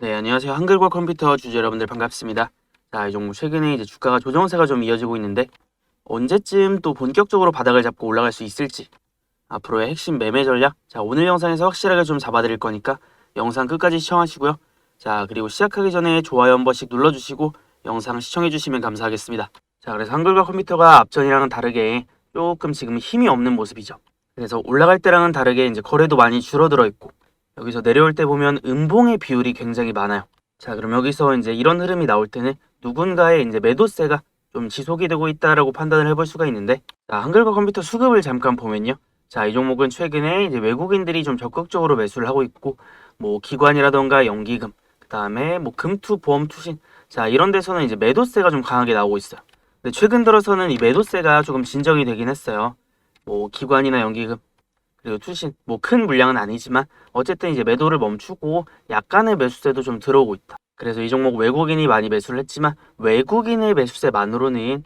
네, 안녕하세요. 한글과 컴퓨터 주주 여러분들 반갑습니다. 자, 이 종목 최근에 이제 주가가 조정세가 좀 이어지고 있는데 언제쯤 또 본격적으로 바닥을 잡고 올라갈 수 있을지 앞으로의 핵심 매매 전략 자, 오늘 영상에서 확실하게 좀 잡아드릴 거니까 영상 끝까지 시청하시고요. 자, 그리고 시작하기 전에 좋아요 한 번씩 눌러주시고 영상 시청해주시면 감사하겠습니다. 자, 그래서 한글과 컴퓨터가 앞전이랑은 다르게 조금 지금 힘이 없는 모습이죠. 그래서 올라갈 때랑은 다르게 이제 거래도 많이 줄어들어 있고 여기서 내려올 때 보면 음봉의 비율이 굉장히 많아요. 자, 그럼 여기서 이제 이런 흐름이 나올 때는 누군가의 이제 매도세가 좀 지속이 되고 있다라고 판단을 해볼 수가 있는데, 자, 한글과 컴퓨터 수급을 잠깐 보면요. 자, 이 종목은 최근에 이제 외국인들이 좀 적극적으로 매수를 하고 있고, 뭐 기관이라던가 연기금, 그 다음에 뭐 금투, 보험, 투신, 자, 이런 데서는 이제 매도세가 좀 강하게 나오고 있어요. 근데 최근 들어서는 이 매도세가 조금 진정이 되긴 했어요. 뭐 기관이나 연기금, 그리고 투신, 뭐 큰 물량은 아니지만 어쨌든 이제 매도를 멈추고 약간의 매수세도 좀 들어오고 있다. 그래서 이 종목 외국인이 많이 매수를 했지만 외국인의 매수세만으로는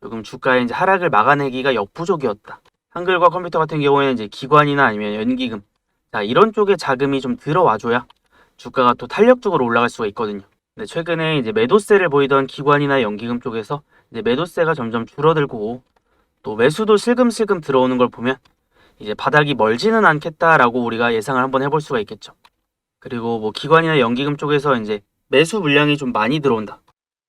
조금 주가의 이제 하락을 막아내기가 역부족이었다. 한글과 컴퓨터 같은 경우에는 이제 기관이나 아니면 연기금, 자, 이런 쪽에 자금이 좀 들어와줘야 주가가 또 탄력적으로 올라갈 수가 있거든요. 근데 최근에 이제 매도세를 보이던 기관이나 연기금 쪽에서 이제 매도세가 점점 줄어들고 또 매수도 슬금슬금 들어오는 걸 보면 이제 바닥이 멀지는 않겠다라고 우리가 예상을 한번 해볼 수가 있겠죠. 그리고 뭐 기관이나 연기금 쪽에서 이제 매수 물량이 좀 많이 들어온다.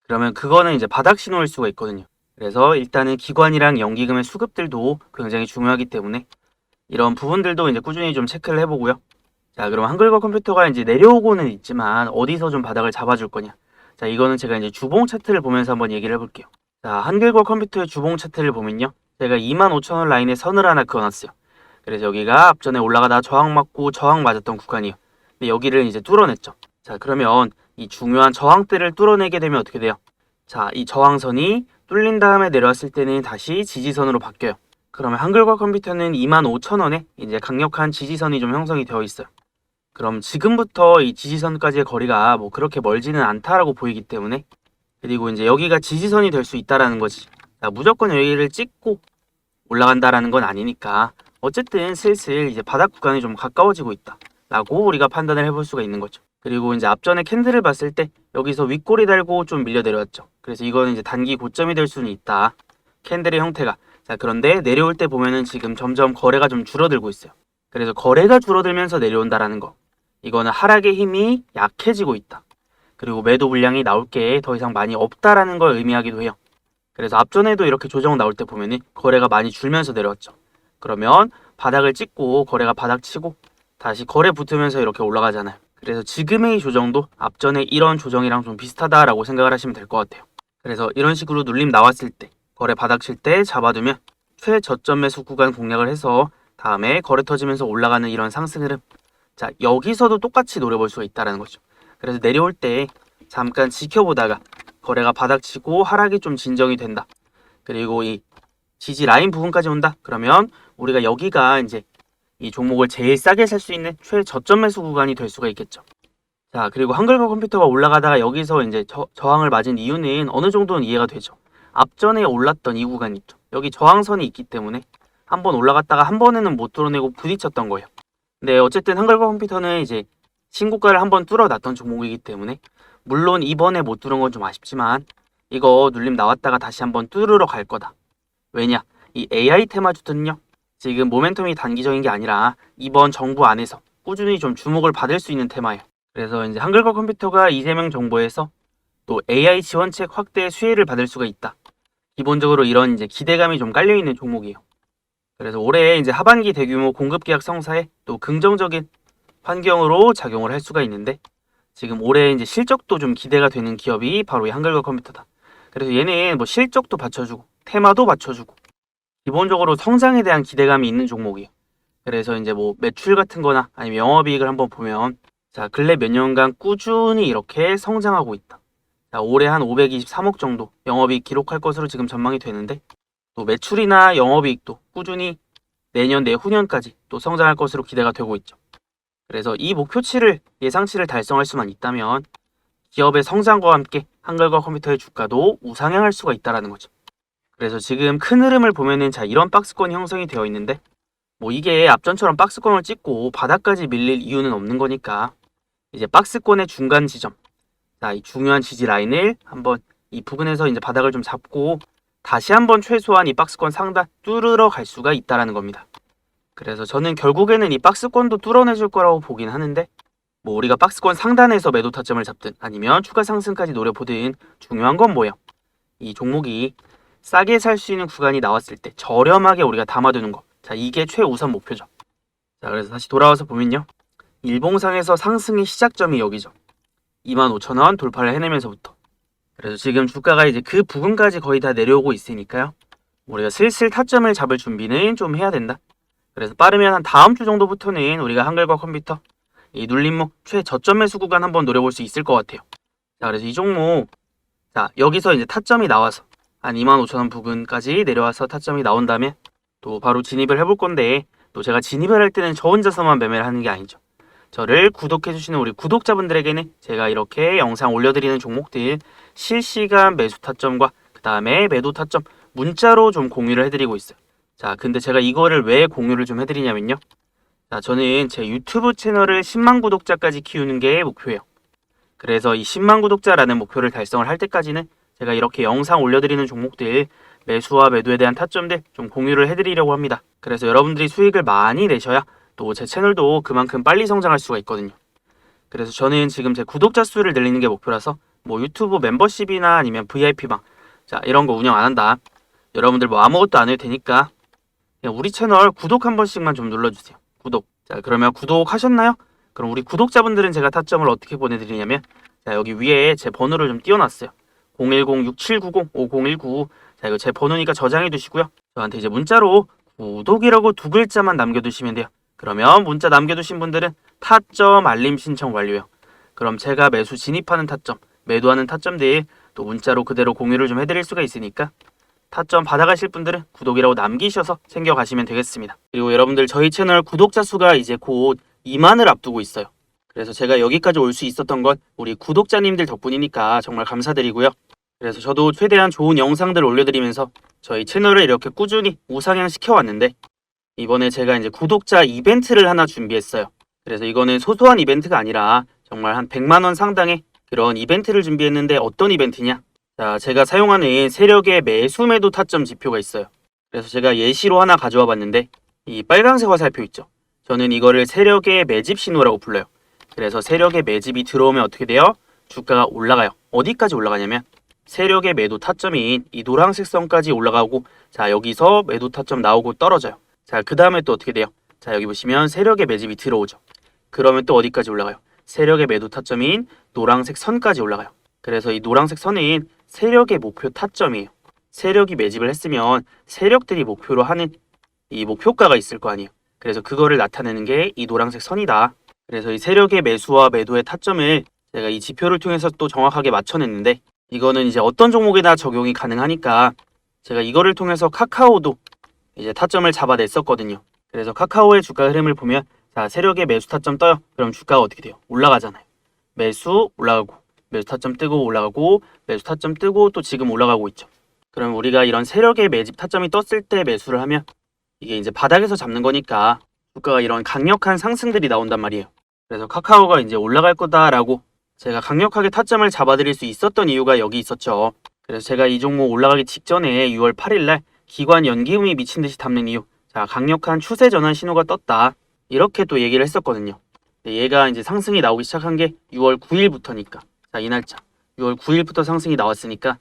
그러면 그거는 이제 바닥 신호일 수가 있거든요. 그래서 일단은 기관이랑 연기금의 수급들도 굉장히 중요하기 때문에 이런 부분들도 이제 꾸준히 좀 체크를 해보고요. 자, 그럼 한글과 컴퓨터가 이제 내려오고는 있지만 어디서 좀 바닥을 잡아줄 거냐. 자, 이거는 제가 이제 주봉 차트를 보면서 한번 얘기를 해볼게요. 자, 한글과 컴퓨터의 주봉 차트를 보면요. 제가 25,000원 라인에 선을 하나 그어놨어요. 그래서 여기가 앞전에 올라가다 저항 맞고 저항 맞았던 구간이에요. 근데 여기를 이제 뚫어냈죠. 자, 그러면 이 중요한 저항대를 뚫어내게 되면 어떻게 돼요? 자, 이 저항선이 뚫린 다음에 내려왔을 때는 다시 지지선으로 바뀌어요. 그러면 한글과 컴퓨터는 25,000원에 이제 강력한 지지선이 좀 형성이 되어 있어요. 그럼 지금부터 이 지지선까지의 거리가 뭐 그렇게 멀지는 않다라고 보이기 때문에, 그리고 이제 여기가 지지선이 될 수 있다라는 거지. 자, 무조건 여기를 찍고 올라간다라는 건 아니니까 어쨌든 슬슬 이제 바닥 구간이 좀 가까워지고 있다 라고 우리가 판단을 해볼 수가 있는 거죠. 그리고 이제 앞전에 캔들을 봤을 때 여기서 윗꼬리 달고 좀 밀려 내려왔죠. 그래서 이거는 이제 단기 고점이 될 수는 있다. 캔들의 형태가. 자, 그런데 내려올 때 보면은 지금 점점 거래가 좀 줄어들고 있어요. 그래서 거래가 줄어들면서 내려온다라는 거, 이거는 하락의 힘이 약해지고 있다. 그리고 매도 물량이 나올 게 더 이상 많이 없다라는 걸 의미하기도 해요. 그래서 앞전에도 이렇게 조정 나올 때 보면은 거래가 많이 줄면서 내려왔죠. 그러면 바닥을 찍고 거래가 바닥 치고 다시 거래 붙으면서 이렇게 올라가잖아요. 그래서 지금의 조정도 앞전에 이런 조정이랑 좀 비슷하다라고 생각을 하시면 될 것 같아요. 그래서 이런 식으로 눌림 나왔을 때 거래 바닥 칠 때 잡아두면 최저점 매수 구간 공략을 해서 다음에 거래 터지면서 올라가는 이런 상승 흐름, 자, 여기서도 똑같이 노려볼 수가 있다는 거죠. 그래서 내려올 때 잠깐 지켜보다가 거래가 바닥 치고 하락이 좀 진정이 된다. 그리고 이 지지 라인 부분까지 온다. 그러면 우리가 여기가 이제 이 종목을 제일 싸게 살 수 있는 최저점 매수 구간이 될 수가 있겠죠. 자, 그리고 한글과 컴퓨터가 올라가다가 여기서 이제 저항을 맞은 이유는 어느 정도는 이해가 되죠. 앞전에 올랐던 이 구간 있죠. 여기 저항선이 있기 때문에 한번 올라갔다가 한 번에는 못 뚫어내고 부딪혔던 거예요. 근데 어쨌든 한글과 컴퓨터는 이제 신고가를 한번 뚫어놨던 종목이기 때문에 물론 이번에 못 뚫은 건 좀 아쉽지만 이거 눌림 나왔다가 다시 한번 뚫으러 갈 거다. 왜냐? 이 AI 테마주들은요, 지금 모멘텀이 단기적인 게 아니라 이번 정부 안에서 꾸준히 좀 주목을 받을 수 있는 테마예요. 그래서 이제 한글과 컴퓨터가 이재명 정부에서 또 AI 지원책 확대 수혜를 받을 수가 있다. 기본적으로 이런 이제 기대감이 좀 깔려 있는 종목이에요. 그래서 올해 이제 하반기 대규모 공급 계약 성사에 또 긍정적인 환경으로 작용을 할 수가 있는데, 지금 올해 이제 실적도 좀 기대가 되는 기업이 바로 이 한글과 컴퓨터다. 그래서 얘는 뭐 실적도 받쳐주고 테마도 받쳐주고 기본적으로 성장에 대한 기대감이 있는 종목이에요. 그래서 이제 뭐 매출 같은 거나 아니면 영업이익을 한번 보면, 자, 근래 몇 년간 꾸준히 이렇게 성장하고 있다. 자, 올해 한 523억 정도 영업이익 기록할 것으로 지금 전망이 되는데, 또 매출이나 영업이익도 꾸준히 내년 내후년까지 또 성장할 것으로 기대가 되고 있죠. 그래서 이 목표치를 예상치를 달성할 수만 있다면 기업의 성장과 함께 한글과 컴퓨터의 주가도 우상향할 수가 있다는 거죠. 그래서 지금 큰 흐름을 보면은, 자, 이런 박스권이 형성이 되어 있는데 뭐 이게 앞전처럼 박스권을 찍고 바닥까지 밀릴 이유는 없는 거니까 이제 박스권의 중간 지점. 자, 이 중요한 지지 라인을 한번 이 부근에서 이제 바닥을 좀 잡고 다시 한번 최소한 이 박스권 상단 뚫으러 갈 수가 있다라는 겁니다. 그래서 저는 결국에는 이 박스권도 뚫어내줄 거라고 보긴 하는데 뭐 우리가 박스권 상단에서 매도 타점을 잡든 아니면 추가 상승까지 노려보든 중요한 건 뭐예요? 이 종목이 싸게 살 수 있는 구간이 나왔을 때 저렴하게 우리가 담아두는 거. 자, 이게 최우선 목표죠. 자, 그래서 다시 돌아와서 보면요. 일봉상에서 상승의 시작점이 여기죠. 25,000원 돌파를 해내면서부터. 그래서 지금 주가가 이제 그 부분까지 거의 다 내려오고 있으니까요. 우리가 슬슬 타점을 잡을 준비는 좀 해야 된다. 그래서 빠르면 한 다음 주 정도부터는 우리가 한글과 컴퓨터 이 눌림목 최저점 매수 구간 한번 노려볼 수 있을 것 같아요. 자, 그래서 이 종목 자, 여기서 이제 타점이 나와서 한 25,000원 부근까지 내려와서 타점이 나온 다음에 또 바로 진입을 해볼 건데 또 제가 진입을 할 때는 저 혼자서만 매매를 하는 게 아니죠. 저를 구독해주시는 우리 구독자분들에게는 제가 이렇게 영상 올려드리는 종목들 실시간 매수 타점과 그 다음에 매도 타점 문자로 좀 공유를 해드리고 있어요. 자, 근데 제가 이거를 왜 공유를 좀 해드리냐면요. 자, 저는 제 유튜브 채널을 10만 구독자까지 키우는 게 목표예요. 그래서 이 10만 구독자라는 목표를 달성을 할 때까지는 제가 이렇게 영상 올려드리는 종목들 매수와 매도에 대한 타점들 좀 공유를 해드리려고 합니다. 그래서 여러분들이 수익을 많이 내셔야 또 제 채널도 그만큼 빨리 성장할 수가 있거든요. 그래서 저는 지금 제 구독자 수를 늘리는 게 목표라서 뭐 유튜브 멤버십이나 아니면 VIP방 자, 이런 거 운영 안 한다. 여러분들 뭐 아무것도 안 해도 되니까 그냥 우리 채널 구독 한 번씩만 좀 눌러주세요. 구독. 자, 그러면 구독하셨나요? 그럼 우리 구독자분들은 제가 타점을 어떻게 보내드리냐면 자, 여기 위에 제 번호를 좀 띄워놨어요. 010-6790-5019. 자, 이거 제 번호니까 저장해 두시고요. 저한테 이제 문자로 구독이라고 두 글자만 남겨두시면 돼요. 그러면 문자 남겨두신 분들은 타점 알림 신청 완료요. 그럼 제가 매수 진입하는 타점, 매도하는 타점들 또 문자로 그대로 공유를 좀 해드릴 수가 있으니까 타점 받아가실 분들은 구독이라고 남기셔서 챙겨가시면 되겠습니다. 그리고 여러분들 저희 채널 구독자 수가 이제 곧 2만을 앞두고 있어요. 그래서 제가 여기까지 올 수 있었던 건 우리 구독자님들 덕분이니까 정말 감사드리고요. 그래서 저도 최대한 좋은 영상들 올려드리면서 저희 채널을 이렇게 꾸준히 우상향 시켜왔는데 이번에 제가 이제 구독자 이벤트를 하나 준비했어요. 그래서 이거는 소소한 이벤트가 아니라 정말 한 100만 원 상당의 그런 이벤트를 준비했는데 어떤 이벤트냐? 자, 제가 사용하는 세력의 매수 매도 타점 지표가 있어요. 그래서 제가 예시로 하나 가져와 봤는데 이 빨간색 화살표 있죠? 저는 이거를 세력의 매집 신호라고 불러요. 그래서 세력의 매집이 들어오면 어떻게 돼요? 주가가 올라가요. 어디까지 올라가냐면 세력의 매도 타점인 이 노란색 선까지 올라가고 자, 여기서 매도 타점 나오고 떨어져요. 자, 그 다음에 또 어떻게 돼요? 자, 여기 보시면 세력의 매집이 들어오죠. 그러면 또 어디까지 올라가요? 세력의 매도 타점인 노란색 선까지 올라가요. 그래서 이 노란색 선은 세력의 목표 타점이에요. 세력이 매집을 했으면 세력들이 목표로 하는 이 목표가가 있을 거 아니에요. 그래서 그거를 나타내는 게 이 노란색 선이다. 그래서 이 세력의 매수와 매도의 타점을 제가 이 지표를 통해서 또 정확하게 맞춰냈는데 이거는 이제 어떤 종목에나 적용이 가능하니까 제가 이거를 통해서 카카오도 이제 타점을 잡아냈었거든요. 그래서 카카오의 주가 흐름을 보면 자, 세력의 매수 타점 떠요. 그럼 주가가 어떻게 돼요? 올라가잖아요. 매수 올라가고 매수 타점 뜨고 올라가고 매수 타점 뜨고 또 지금 올라가고 있죠. 그럼 우리가 이런 세력의 매집 타점이 떴을 때 매수를 하면 이게 이제 바닥에서 잡는 거니까 주가가 이런 강력한 상승들이 나온단 말이에요. 그래서 카카오가 이제 올라갈 거다라고 제가 강력하게 타점을 잡아드릴 수 있었던 이유가 여기 있었죠. 그래서 제가 이 종목 올라가기 직전에 6월 8일날 기관 연기음이 미친 듯이 담는 이유. 자, 강력한 추세 전환 신호가 떴다. 이렇게 또 얘기를 했었거든요. 얘가 이제 상승이 나오기 시작한 게 6월 9일부터니까. 자, 이 날짜. 6월 9일부터 상승이 나왔으니까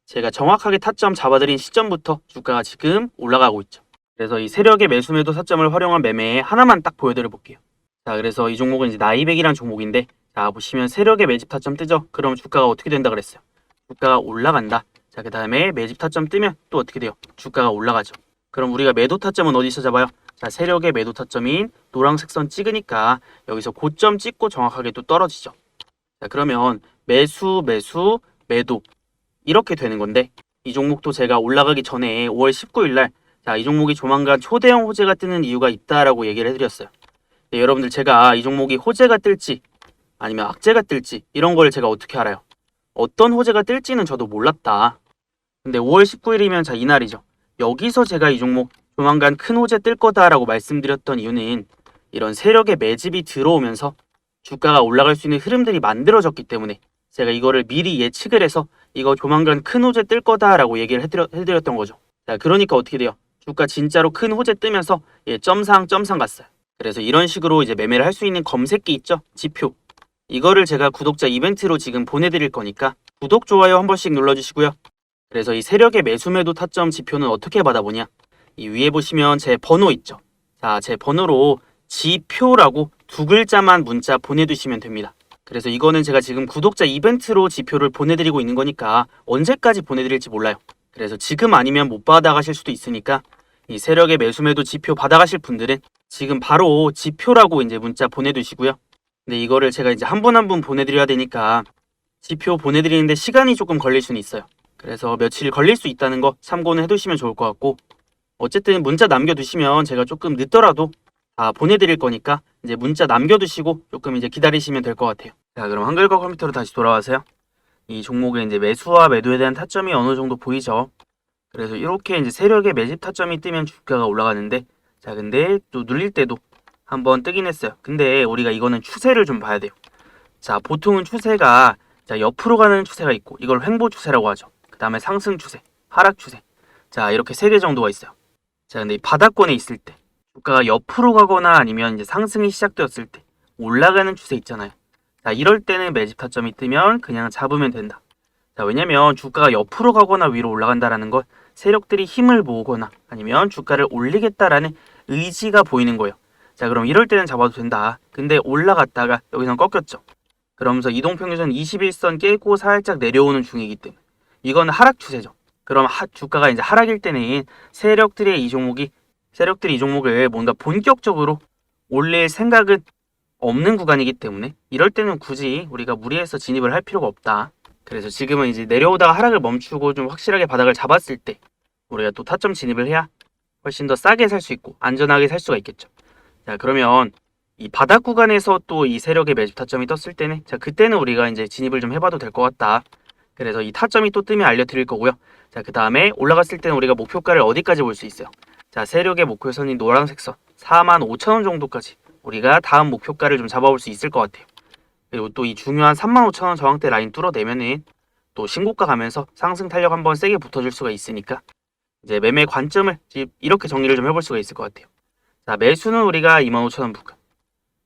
제가 정확하게 타점 잡아드린 시점부터 주가가 지금 올라가고 있죠. 그래서 이 세력의 매수 매도 타점을 활용한 매매 하나만 딱 보여드려 볼게요. 자, 그래서 이 종목은 이제 나이백이란 종목인데 자, 보시면 세력의 매집 타점 뜨죠? 그럼 주가가 어떻게 된다 그랬어요? 주가가 올라간다. 자, 그 다음에 매집 타점 뜨면 또 어떻게 돼요? 주가가 올라가죠. 그럼 우리가 매도 타점은 어디서 잡아요? 자, 세력의 매도 타점인 노란색 선 찍으니까 여기서 고점 찍고 정확하게 또 떨어지죠. 자, 그러면 매수, 매수, 매도 이렇게 되는 건데 이 종목도 제가 올라가기 전에 5월 19일 날 자, 이 종목이 조만간 초대형 호재가 뜨는 이유가 있다라고 얘기를 해드렸어요. 네, 여러분들 제가 이 종목이 호재가 뜰지 아니면 악재가 뜰지 이런 걸 제가 어떻게 알아요? 어떤 호재가 뜰지는 저도 몰랐다. 근데 5월 19일이면 자, 이날이죠. 여기서 제가 이 종목 조만간 큰 호재 뜰 거다라고 말씀드렸던 이유는 이런 세력의 매집이 들어오면서 주가가 올라갈 수 있는 흐름들이 만들어졌기 때문에 제가 이거를 미리 예측을 해서 이거 조만간 큰 호재 뜰 거다라고 얘기를 해드렸던 거죠. 자, 그러니까 어떻게 돼요? 주가 진짜로 큰 호재 뜨면서 점상 갔어요. 그래서 이런 식으로 이제 매매를 할 수 있는 검색기 있죠? 지표. 이거를 제가 구독자 이벤트로 지금 보내드릴 거니까 구독, 좋아요 한 번씩 눌러주시고요. 그래서 이 세력의 매수매도 타점 지표는 어떻게 받아보냐? 이 위에 보시면 제 번호 있죠? 자, 제 번호로 지표라고 두 글자만 문자 보내두시면 됩니다. 그래서 이거는 제가 지금 구독자 이벤트로 지표를 보내드리고 있는 거니까 언제까지 보내드릴지 몰라요. 그래서 지금 아니면 못 받아가실 수도 있으니까 이 세력의 매수매도 지표 받아가실 분들은 지금 바로 지표라고 이제 문자 보내두시고요. 근데 이거를 제가 이제 한 분 한 분 보내드려야 되니까 지표 보내드리는데 시간이 조금 걸릴 수는 있어요. 그래서 며칠 걸릴 수 있다는 거 참고는 해두시면 좋을 것 같고, 어쨌든 문자 남겨두시면 제가 조금 늦더라도 다 보내드릴 거니까 이제 문자 남겨두시고 조금 이제 기다리시면 될 것 같아요. 자, 그럼 한글과 컴퓨터로 다시 돌아와서요. 이 종목의 이제 매수와 매도에 대한 타점이 어느 정도 보이죠. 그래서 이렇게 이제 세력의 매집 타점이 뜨면 주가가 올라가는데, 자, 근데 또 눌릴 때도 한번 뜨긴 했어요. 근데 우리가 이거는 추세를 좀 봐야 돼요. 자, 보통은 추세가 옆으로 가는 추세가 있고, 이걸 횡보 추세라고 하죠. 그 다음에 상승 추세, 하락 추세. 자, 이렇게 세 개 정도가 있어요. 자, 근데 이 바닥권에 있을 때 주가가 옆으로 가거나 아니면 이제 상승이 시작되었을 때 올라가는 추세 있잖아요. 자, 이럴 때는 매집 타점이 뜨면 그냥 잡으면 된다. 자, 왜냐면 주가가 옆으로 가거나 위로 올라간다라는 건 세력들이 힘을 모으거나 아니면 주가를 올리겠다라는 의지가 보이는 거예요. 자, 그럼 이럴 때는 잡아도 된다. 근데 올라갔다가 여기서 꺾였죠. 그러면서 이동평균선 21선 깨고 살짝 내려오는 중이기 때문에 이건 하락 추세죠. 그럼 주가가 이제 하락일 때는 세력들이 이 종목을 뭔가 본격적으로 올릴 생각은 없는 구간이기 때문에 이럴 때는 굳이 우리가 무리해서 진입을 할 필요가 없다. 그래서 지금은 이제 내려오다가 하락을 멈추고 좀 확실하게 바닥을 잡았을 때 우리가 또 타점 진입을 해야 훨씬 더 싸게 살 수 있고 안전하게 살 수가 있겠죠. 자, 그러면 이 바닥 구간에서 또 이 세력의 매집 타점이 떴을 때는, 자, 그때는 우리가 이제 진입을 좀 해봐도 될 것 같다. 그래서 이 타점이 또 뜨면 알려드릴 거고요. 자, 그 다음에 올라갔을 때는 우리가 목표가를 어디까지 볼 수 있어요? 자, 세력의 목표선이 노란색 선 45,000원 정도까지 우리가 다음 목표가를 좀 잡아볼 수 있을 것 같아요. 그리고 또 이 중요한 35,000원 저항대 라인 뚫어내면은 또 신고가 가면서 상승 탄력 한번 세게 붙어줄 수가 있으니까 이제 매매 관점을 이렇게 정리를 좀 해볼 수가 있을 것 같아요. 자, 매수는 우리가 25,000원 부근.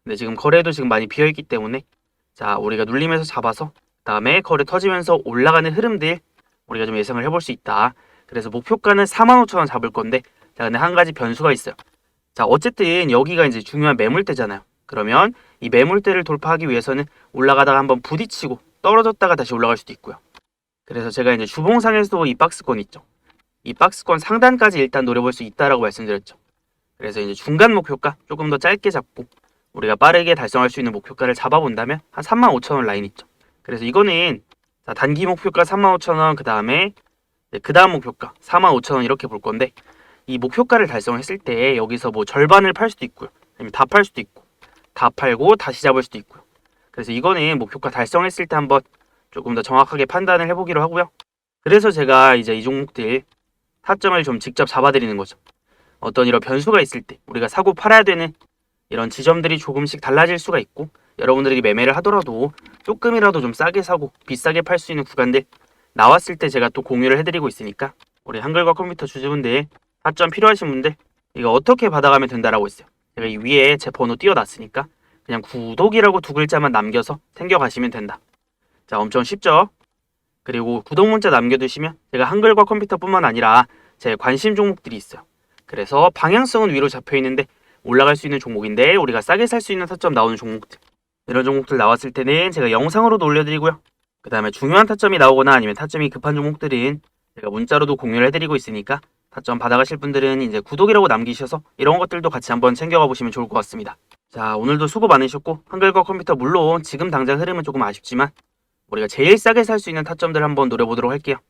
근데 지금 거래도 지금 많이 비어있기 때문에 자, 우리가 눌리면서 잡아서 그다음에 거래 터지면서 올라가는 흐름들 우리가 좀 예상을 해볼 수 있다. 그래서 목표가는 45,000원 잡을 건데, 자, 근데 한 가지 변수가 있어요. 자, 어쨌든 여기가 이제 중요한 매물대잖아요. 그러면 이 매물대를 돌파하기 위해서는 올라가다가 한번 부딪히고 떨어졌다가 다시 올라갈 수도 있고요. 그래서 제가 이제 주봉상에서도 이 박스권 있죠. 이 박스권 상단까지 일단 노려볼 수 있다라고 말씀드렸죠. 그래서 이제 중간 목표가 조금 더 짧게 잡고 우리가 빠르게 달성할 수 있는 목표가를 잡아본다면 한 35,000원 라인 있죠. 그래서 이거는 자, 단기 목표가 35,000원, 그 다음에 그 다음 목표가 45,000원 이렇게 볼 건데, 이 목표가를 달성했을 때 여기서 뭐 절반을 팔 수도 있고요. 아니면 다 팔 수도 있고, 다 팔고 다시 잡을 수도 있고요. 그래서 이거는 목표가 달성했을 때 한번 조금 더 정확하게 판단을 해보기로 하고요. 그래서 제가 이제 이 종목들 타점을 좀 직접 잡아드리는 거죠. 어떤 이런 변수가 있을 때 우리가 사고 팔아야 되는 이런 지점들이 조금씩 달라질 수가 있고, 여러분들이 매매를 하더라도 조금이라도 좀 싸게 사고 비싸게 팔 수 있는 구간들 나왔을 때 제가 또 공유를 해드리고 있으니까 우리 한글과 컴퓨터 주주분들 타점 필요하신 분들 이거 어떻게 받아가면 된다라고 했어요. 제가 이 위에 제 번호 띄워놨으니까 그냥 구독이라고 두 글자만 남겨서 챙겨가시면 된다. 자, 엄청 쉽죠? 그리고 구독 문자 남겨두시면 제가 한글과 컴퓨터뿐만 아니라 제 관심 종목들이 있어요. 그래서 방향성은 위로 잡혀있는데 올라갈 수 있는 종목인데 우리가 싸게 살 수 있는 타점 나오는 종목들, 이런 종목들 나왔을 때는 제가 영상으로도 올려드리고요. 그 다음에 중요한 타점이 나오거나 아니면 타점이 급한 종목들은 제가 문자로도 공유를 해드리고 있으니까 타점 받아가실 분들은 이제 구독이라고 남기셔서 이런 것들도 같이 한번 챙겨가 보시면 좋을 것 같습니다. 자, 오늘도 수고 많으셨고, 한글과 컴퓨터 물론 지금 당장 흐름은 조금 아쉽지만 우리가 제일 싸게 살 수 있는 타점들 한번 노려보도록 할게요.